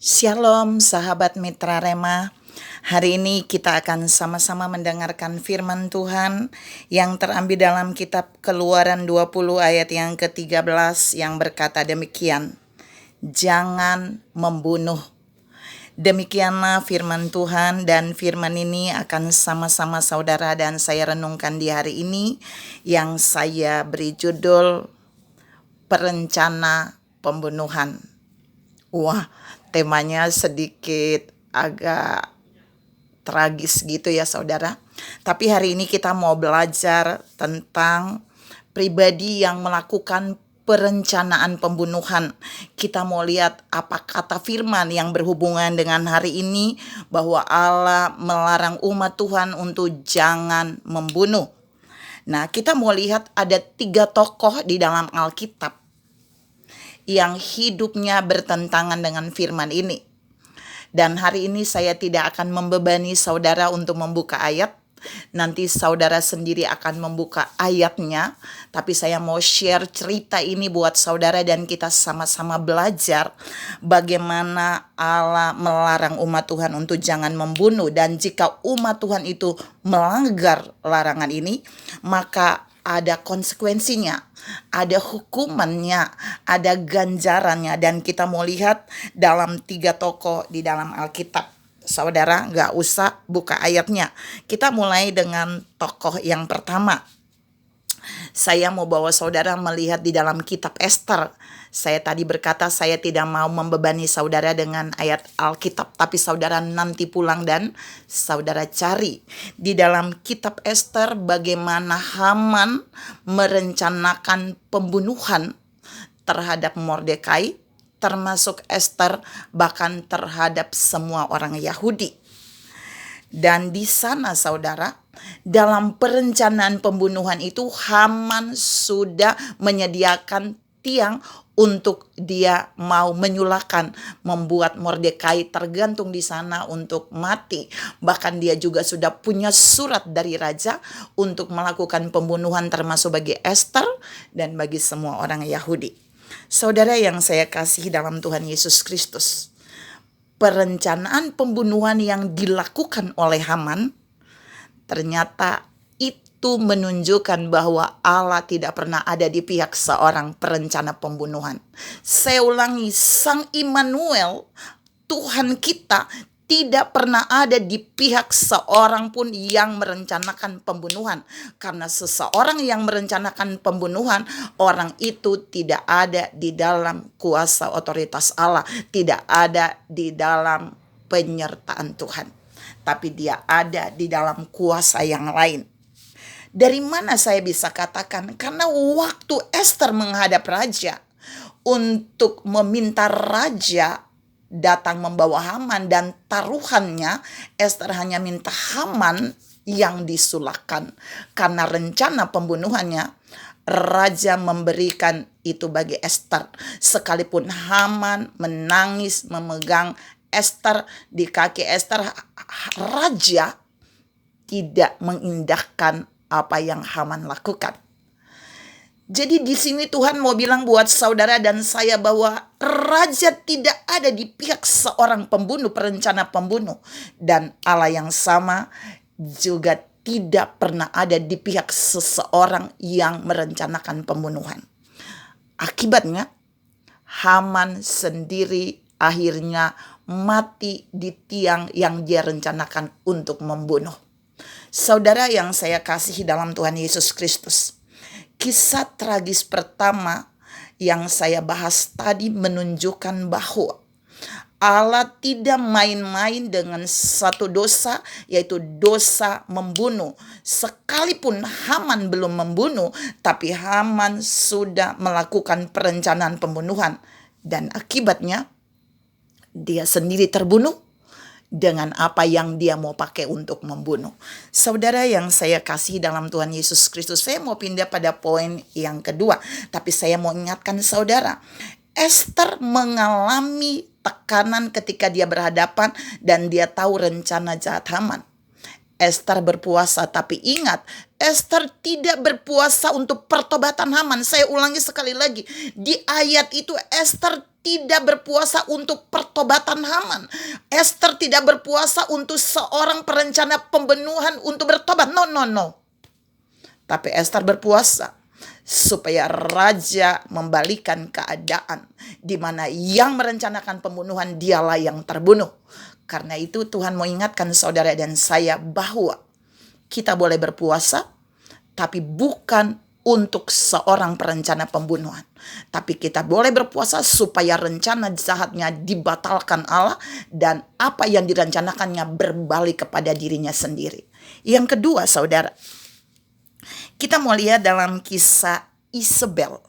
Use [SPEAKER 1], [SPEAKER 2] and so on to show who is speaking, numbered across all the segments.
[SPEAKER 1] Shalom sahabat Mitra Rema. Hari ini kita akan sama-sama mendengarkan firman Tuhan yang terambil dalam kitab Keluaran 20 ayat yang ke-13 yang berkata demikian. Jangan membunuh. Demikianlah firman Tuhan, dan firman ini akan sama-sama saudara dan saya renungkan di hari ini yang saya beri judul Perencana Pembunuhan. Wah, temanya sedikit agak tragis gitu ya saudara. Tapi hari ini kita mau belajar tentang pribadi yang melakukan perencanaan pembunuhan. Kita mau lihat apa kata firman yang berhubungan dengan hari ini, bahwa Allah melarang umat Tuhan untuk jangan membunuh. Nah, kita mau lihat ada 3 tokoh di dalam Alkitab yang hidupnya bertentangan dengan firman ini. Dan hari ini saya tidak akan membebani saudara untuk membuka ayat. Nanti saudara sendiri akan membuka ayatnya. Tapi saya mau share cerita ini buat saudara dan kita sama-sama belajar bagaimana Allah melarang umat Tuhan untuk jangan membunuh. Dan jika umat Tuhan itu melanggar larangan ini, maka ada konsekuensinya, ada hukumannya, ada ganjarannya. Dan kita mau lihat dalam 3 tokoh di dalam Alkitab. Saudara gak usah buka ayatnya. Kita mulai dengan tokoh yang pertama. Saya mau bawa saudara melihat di dalam kitab Ester. Saya tadi berkata saya tidak mau membebani saudara dengan ayat Alkitab, tapi saudara nanti pulang dan saudara cari di dalam kitab Ester bagaimana Haman merencanakan pembunuhan terhadap Mordekai, termasuk Ester, bahkan terhadap semua orang Yahudi. Dan di sana saudara, dalam perencanaan pembunuhan itu Haman sudah menyediakan tiang untuk dia mau menyulakan, membuat Mordekai tergantung di sana untuk mati. Bahkan dia juga sudah punya surat dari raja untuk melakukan pembunuhan termasuk bagi Ester dan bagi semua orang Yahudi. Saudara yang saya kasihi dalam Tuhan Yesus Kristus, perencanaan pembunuhan yang dilakukan oleh Haman ternyata itu menunjukkan bahwa Allah tidak pernah ada di pihak seorang perencana pembunuhan. Saya ulangi, Sang Immanuel, Tuhan kita, tidak pernah ada di pihak seorang pun yang merencanakan pembunuhan. Karena seseorang yang merencanakan pembunuhan, orang itu tidak ada di dalam kuasa otoritas Allah, tidak ada di dalam penyertaan Tuhan, tapi dia ada di dalam kuasa yang lain. Dari mana saya bisa katakan? Karena waktu Ester menghadap raja untuk meminta raja datang membawa Haman dan taruhannya, Ester hanya minta Haman yang disulahkan. Karena rencana pembunuhannya, raja memberikan itu bagi Ester. Sekalipun Haman menangis memegang Ester di kaki Ester, raja tidak mengindahkan apa yang Haman lakukan. Jadi di sini Tuhan mau bilang buat saudara dan saya bahwa raja tidak ada di pihak seorang pembunuh, perencana pembunuh. Dan Allah yang sama juga tidak pernah ada di pihak seseorang yang merencanakan pembunuhan. Akibatnya Haman sendiri akhirnya mati di tiang yang dia rencanakan untuk membunuh. Saudara yang saya kasihi dalam Tuhan Yesus Kristus, kisah tragis pertama yang saya bahas tadi menunjukkan bahwa Allah tidak main-main dengan satu dosa, yaitu dosa membunuh. Sekalipun Haman belum membunuh, tapi Haman sudah melakukan perencanaan pembunuhan. Dan akibatnya dia sendiri terbunuh dengan apa yang dia mau pakai untuk membunuh. Saudara yang saya kasih dalam Tuhan Yesus Kristus, saya mau pindah pada poin yang kedua. Tapi saya mau ingatkan saudara, Ester mengalami tekanan ketika dia berhadapan dan dia tahu rencana jahat Haman. Ester berpuasa, tapi ingat, Ester tidak berpuasa untuk pertobatan Haman. Saya ulangi sekali lagi, di ayat itu Ester tidak berpuasa untuk pertobatan Haman. Ester tidak berpuasa untuk seorang perencana pembunuhan untuk bertobat. No, no, no. Tapi Ester berpuasa supaya raja membalikan keadaan di mana yang merencanakan pembunuhan dialah yang terbunuh. Karena itu Tuhan mau ingatkan saudara dan saya bahwa kita boleh berpuasa, tapi bukan untuk seorang perencana pembunuhan. Tapi kita boleh berpuasa supaya rencana jahatnya dibatalkan Allah dan apa yang direncanakannya berbalik kepada dirinya sendiri. Yang kedua saudara, kita mau lihat dalam kisah Isabel.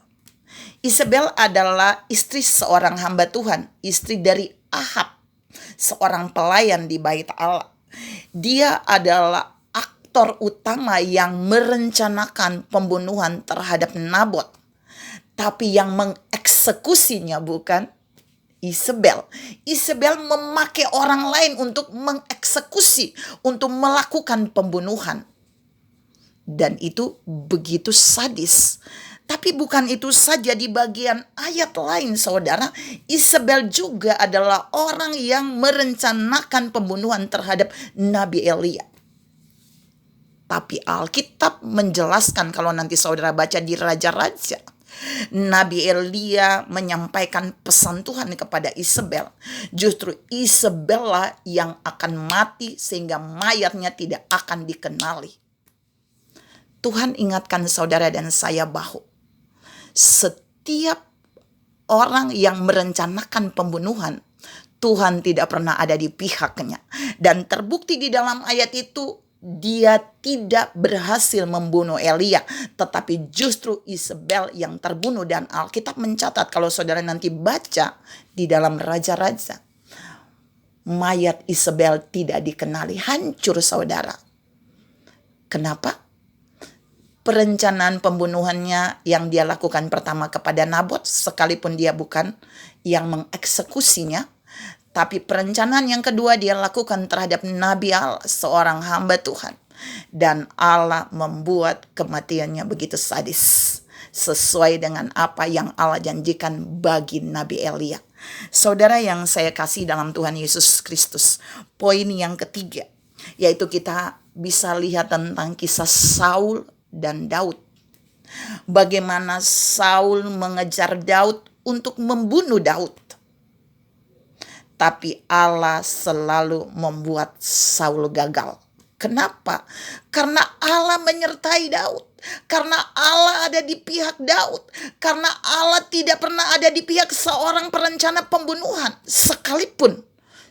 [SPEAKER 1] Isabel adalah istri seorang hamba Tuhan, istri dari Ahab, seorang pelayan di bait Allah. Dia adalah aktor utama yang merencanakan pembunuhan terhadap Nabot. Tapi yang mengeksekusinya bukan Isabel. Isabel memakai orang lain untuk mengeksekusi, untuk melakukan pembunuhan. Dan itu begitu sadis. Tapi bukan itu saja, di bagian ayat lain saudara, Isabel juga adalah orang yang merencanakan pembunuhan terhadap Nabi Elia. Tapi Alkitab menjelaskan, kalau nanti saudara baca di Raja-Raja, Nabi Elia menyampaikan pesan Tuhan kepada Isabel. Justru Isabel lah yang akan mati sehingga mayatnya tidak akan dikenali. Tuhan ingatkan saudara dan saya bahwa setiap orang yang merencanakan pembunuhan, Tuhan tidak pernah ada di pihaknya. Dan terbukti di dalam ayat itu, dia tidak berhasil membunuh Elia, tetapi justru Isabel yang terbunuh. Dan Alkitab mencatat, kalau saudara nanti baca di dalam Raja-Raja, mayat Isabel tidak dikenali, hancur saudara. Kenapa? Perencanaan pembunuhannya yang dia lakukan pertama kepada Nabot, sekalipun dia bukan yang mengeksekusinya, tapi perencanaan yang kedua dia lakukan terhadap Nabi Allah, seorang hamba Tuhan. Dan Allah membuat kematiannya begitu sadis, sesuai dengan apa yang Allah janjikan bagi Nabi Elia. Saudara yang saya kasih dalam Tuhan Yesus Kristus, poin yang ketiga, yaitu kita bisa lihat tentang kisah Saul dan Daud. Bagaimana Saul mengejar Daud untuk membunuh Daud. Tapi Allah selalu membuat Saul gagal. Kenapa? Karena Allah menyertai Daud. Karena Allah ada di pihak Daud. Karena Allah tidak pernah ada di pihak seorang perencana pembunuhan. Sekalipun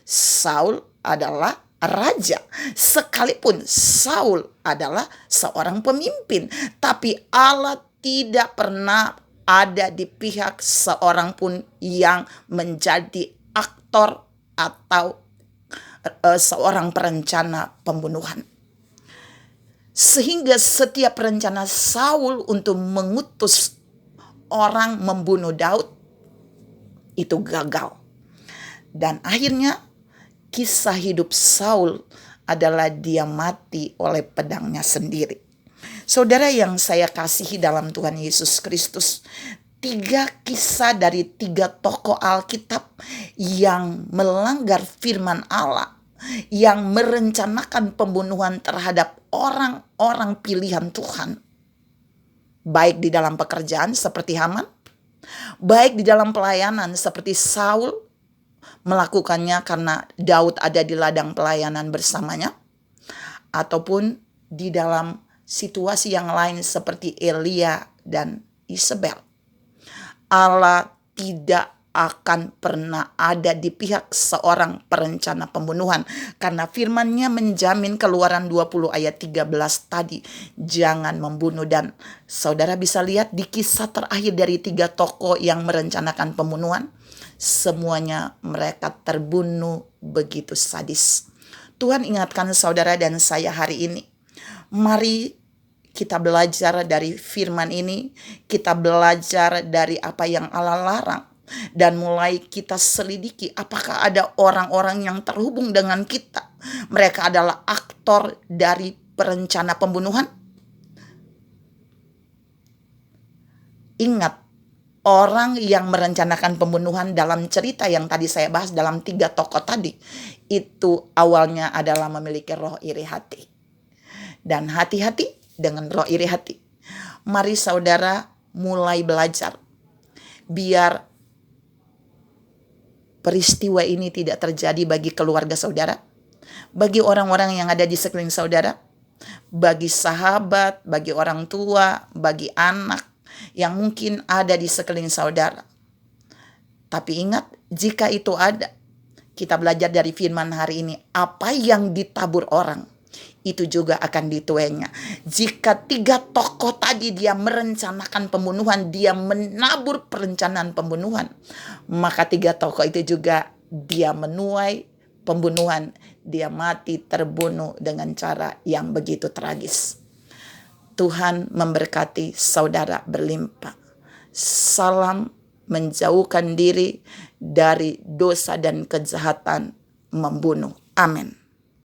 [SPEAKER 1] Saul adalah raja, sekalipun Saul adalah seorang pemimpin, tapi Allah tidak pernah ada di pihak seorang pun yang menjadi aktor atau seorang perencana pembunuhan. Sehingga setiap rencana Saul untuk mengutus orang membunuh Daud itu gagal. Dan akhirnya kisah hidup Saul adalah dia mati oleh pedangnya sendiri. Saudara yang saya kasihi dalam Tuhan Yesus Kristus, 3 kisah dari 3 tokoh Alkitab yang melanggar firman Allah, yang merencanakan pembunuhan terhadap orang-orang pilihan Tuhan. Baik di dalam pekerjaan seperti Haman, baik di dalam pelayanan seperti Saul, melakukannya karena Daud ada di ladang pelayanan bersamanya, ataupun di dalam situasi yang lain seperti Elia dan Isabel. Allah tidak akan pernah ada di pihak seorang perencana pembunuhan, karena firman-Nya menjamin Keluaran 20 ayat 13 tadi, jangan membunuh. Dan saudara bisa lihat di kisah terakhir dari 3 tokoh yang merencanakan pembunuhan, semuanya mereka terbunuh begitu sadis. Tuhan ingatkan saudara dan saya hari ini, mari kita belajar dari firman ini, kita belajar dari apa yang Allah larang. dan mulai kita selidiki apakah ada orang-orang yang terhubung dengan kita. Mereka adalah aktor dari perencana pembunuhan. Ingat, orang yang merencanakan pembunuhan dalam cerita yang tadi saya bahas dalam 3 tokoh tadi, itu awalnya adalah memiliki roh iri hati. Dan hati-hati dengan roh iri hati. Mari saudara mulai belajar, biar peristiwa ini tidak terjadi bagi keluarga saudara, bagi orang-orang yang ada di sekeliling saudara, bagi sahabat, bagi orang tua, bagi anak yang mungkin ada di sekeliling saudara. Tapi ingat, jika itu ada, kita belajar dari firman hari ini, apa yang ditabur orang, itu juga akan dituainya. Jika 3 tokoh tadi dia merencanakan pembunuhan, dia menabur perencanaan pembunuhan, maka 3 tokoh itu juga dia menuai pembunuhan. Dia mati terbunuh dengan cara yang begitu tragis. Tuhan memberkati saudara berlimpah. Salam menjauhkan diri dari dosa dan kejahatan membunuh. Amin.